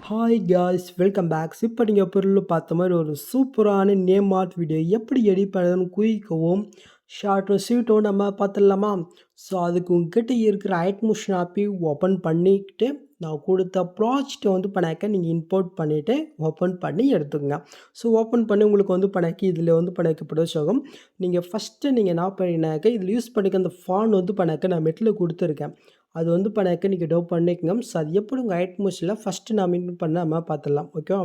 Hi guys welcome back. இப்போ நீங்கள் பொருள் பார்த்த மாதிரி ஒரு சூப்பரான நேம் ஆர்ட் வீடியோ எப்படி எடிட் பண்ணுறதுன்னு குயிக்கவும் ஷார்ட்டும் ஸ்வீட்டும் நம்ம பார்த்துடலாமா? ஸோ அதுக்கு உங்ககிட்ட இருக்கிற ஐட்மோஷன் ஆப்பி ஓப்பன் பண்ணிக்கிட்டு நான் கொடுத்த ப்ராஜெக்ட்டை வந்து பண்ணாக்க நீங்கள் இம்போர்ட் பண்ணிவிட்டு ஓப்பன் பண்ணி எடுத்துக்கோங்க. ஸோ ஓப்பன் பண்ணி உங்களுக்கு வந்து பண்ணாக்கி இதில் வந்து பண்ணாக்க ப்ரொடியூஸ் ஆகும். நீங்கள் ஃபஸ்ட்டு நீங்கள் என்ன பண்ணினாக்க இதில் யூஸ் பண்ணிக்க அந்த ஃபான் வந்து பண்ணாக்க நான் மெட்டில் கொடுத்துருக்கேன். அது வந்து பண்ணாக்க நீங்கள் டவ் பண்ணிக்கோங்க. ஸோ அது எப்படி உங்கள் ஐட்மோஷனில் ஃபஸ்ட்டு நான் மீன் பண்ணாமல் பார்த்துடலாம். ஓகேவா?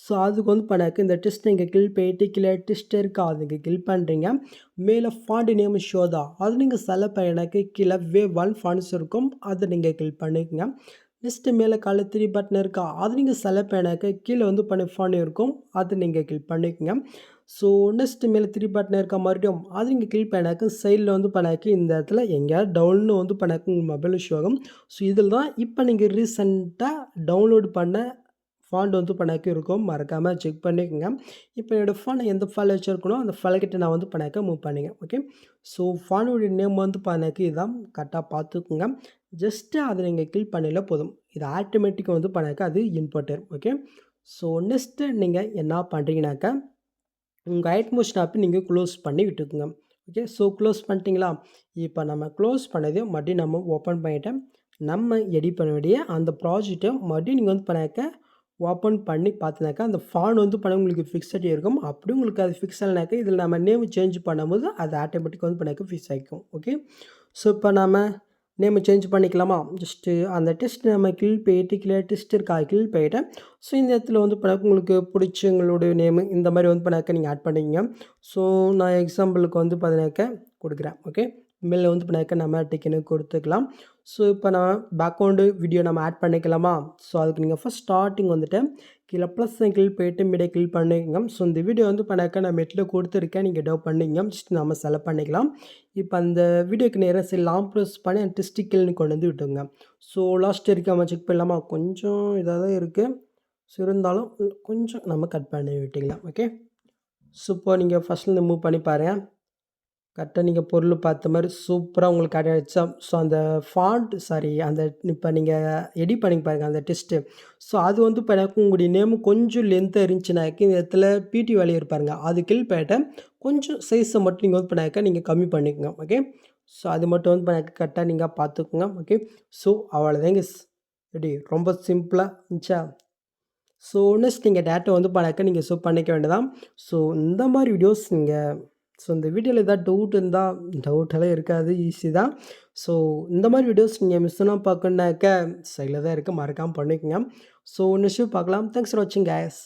ஸோ அதுக்கு வந்து பண்ணாக்க இந்த டெஸ்ட் நீங்கள் கில் போயிட்டு கீழே டெஸ்ட் இருக்கா அது நீங்கள் கில் பண்ணுறீங்க. மேலே ஃபாண்ட் நேம் ஷோதா அது நீங்கள் செலக்ட் பண்ணினாக்க கீழே வேவ் 1 ஃபாண்ட்ஸ் இருக்கும். அதை நீங்கள் கில் பண்ணிக்கோங்க. நெக்ஸ்ட்டு மேலே கால 3 பட்டன் இருக்கா அது நீங்கள் செலக்ட் பண்ணினாக்க கீழே வந்து பண்ணி ஃபாண்ட் இருக்கும். அது நீங்கள் கில் பண்ணிக்கோங்க. ஸோ நெக்ஸ்ட்டு மேலே 3 பட்டன் இருக்கா மறுபடியும் அது நீங்கள் கிளிக் பண்ணாக்க சைடில் வந்து பண்ணாக்க இந்த இடத்துல எங்கேயாவது டவுன்னு வந்து பண்ணாக்க உங்கள் மொபைல் ஷோ ஆகும். ஸோ இதில் தான் இப்போ நீங்கள் ரீசெண்டாக டவுன்லோட் பண்ண ஃபாண்ட் வந்து பண்ணாக்க இருக்கும். மறக்காமல் செக் பண்ணிக்கோங்க. இப்போ என்னோடய ஃபோனை எந்த ஃபைல் வச்சுருக்கணும் அந்த ஃபைல்கிட்ட நான் வந்து பண்ணாக்க மூவ் பண்ணிங்க. ஓகே. ஸோ ஃபானுடைய நேம் வந்து பண்ணாக்க இதான் கரெக்டாக பார்த்துக்குங்க. ஜஸ்ட்டு அதை நீங்கள் கிளிக் பண்ணல போதும். இது ஆட்டோமேட்டிக்காக வந்து பண்ணாக்க அது இம்போர்ட்டர். ஓகே. ஸோ நெக்ஸ்ட்டு நீங்கள் என்ன பண்ணுறீங்கனாக்கா உங்கள் ஐட்மோஷன் ஆப்பை நீங்கள் க்ளோஸ் பண்ணி விட்டுக்குங்க. ஓகே. ஸோ க்ளோஸ் பண்ணிட்டீங்களா? இப்போ நம்ம க்ளோஸ் பண்ணதையும் மறுபடியும் நம்ம ஓப்பன் பண்ணிவிட்டு நம்ம எடிட் பண்ண வேண்டிய அந்த ப்ராஜெக்ட்டை மறுபடியும் நீங்கள் வந்து பண்ணாக்க ஓப்பன் பண்ணி பார்த்தினாக்கா அந்த ஃபாண்ட் வந்து பண்ண உங்களுக்கு ஃபிக்ஸட் இருக்கும். அப்படி உங்களுக்கு அது ஃபிக்ஸ் ஆகலைனாக்க இதில் நம்ம நேம் சேஞ்ச் பண்ணும்போது அது ஆட்டோமேட்டிக்காக வந்து பண்ணாக்க ஃபிக்ஸ் ஆகிக்கும். ஓகே. ஸோ இப்போ நம்ம நேம் சேஞ்ச் பண்ணிக்கலாமா? ஜஸ்ட்டு அந்த டெஸ்ட் நம்ம கிளிக் போயிட்டு கீழே டெஸ்ட் இருக்கா கிளிக் போயிட்டேன். ஸோ இந்த இடத்துல வந்து பண்ணாக்க உங்களுக்கு பிடிச்சவங்களுடைய நேமு இந்த மாதிரி வந்து பண்ணாக்க நீங்கள் ஆட் பண்ணிக்கங்க. ஸோ நான் எக்ஸாம்பிளுக்கு வந்து பார்த்தீங்கன்னாக்க கொடுக்குறேன். ஓகே. மேலே வந்து பண்ணாக்க நம்ம டிக்கென்னு கொடுத்துக்கலாம். ஸோ இப்போ நான் பேக்ரவுண்டு வீடியோ நம்ம ஆட் பண்ணிக்கலாமா? ஸோ அதுக்கு நீங்கள் ஃபஸ்ட் ஸ்டார்டிங் வந்துட்டு கீழே ப்ளஸ் கிளிக் போயிட்டு மீடியா கிளிக் பண்ணிக்கங்க. ஸோ இந்த வீடியோ வந்து பண்ணாக்க நான் மெட்டில் கொடுத்துருக்கேன். நீங்கள் டவ் பண்ணிக்கங்க. ஜஸ்ட் நம்ம செலக்ட் பண்ணிக்கலாம். இப்போ அந்த வீடியோக்கு நேராக சரி லாங் ப்ரெஸ் பண்ணி அந்த டெஸ்டிக்கல்னு கொண்டு வந்து விட்டுங்க. ஸோ லாஸ்ட் வரைக்கும் நம்ம செக் பண்ணலாமா? கொஞ்சம் இதாக தான் இருக்குது. ஸோ இருந்தாலும் கொஞ்சம் நம்ம கட் பண்ணி விட்டுக்கலாம். ஓகே. ஸோ இப்போ நீங்கள் ஃபஸ்ட்லேருந்து மூவ் பண்ணி பாருங்கள். கரெக்டாக நீங்கள் பொருள் பார்த்த மாதிரி சூப்பராக உங்களுக்கு கிடைச்சா. ஸோ அந்த ஃபாண்ட் அந்த இப்போ நீங்கள் எடிட் பண்ணி பாருங்கள் அந்த டெஸ்ட்டு. ஸோ அது வந்து இப்போ எனக்கு உங்களுடைய நேமு கொஞ்சம் லென்த்தாக இருந்துச்சுனாக்கா இந்த இடத்துல பிடி வேல்யூ இருப்பாருங்க அது கில் பண்ணிட்டு கொஞ்சம் சைஸை மட்டும் நீங்கள் வந்து பண்ணாக்க நீங்கள் கம்மி பண்ணிக்கோங்க. ஓகே. ஸோ அது மட்டும் வந்து பண்ணாக்க கரெக்டாக நீங்கள் பார்த்துக்குங்க. ஓகே. ஸோ அவ்வளோதாங்க. எப்படி ரொம்ப சிம்பிளாக இருந்துச்சா? ஸோ நெக்ஸ்ட் நீங்கள் டேட்டா வந்து பண்ணாக்க நீங்கள் பண்ணிக்க வேண்டியதான். ஸோ இந்த மாதிரி வீடியோஸ் நீங்கள் ஸோ இந்த வீடியோவில் ஏதாவது டவுட் இருந்தால் டவுட்டெல்லாம் இருக்காது, ஈஸி தான். ஸோ இந்த மாதிரி வீடியோஸ் நீங்கள் மிஸ் பண்ணாமல் பார்க்கணுன்னாக்க சைடில் தான் இருக்குது, மறக்காமல் பண்ணிக்கோங்க. ஸோ நெக்ஸ்ட் பார்க்கலாம். தேங்க்ஸ் ஃபார் வாட்சிங் கைஸ்.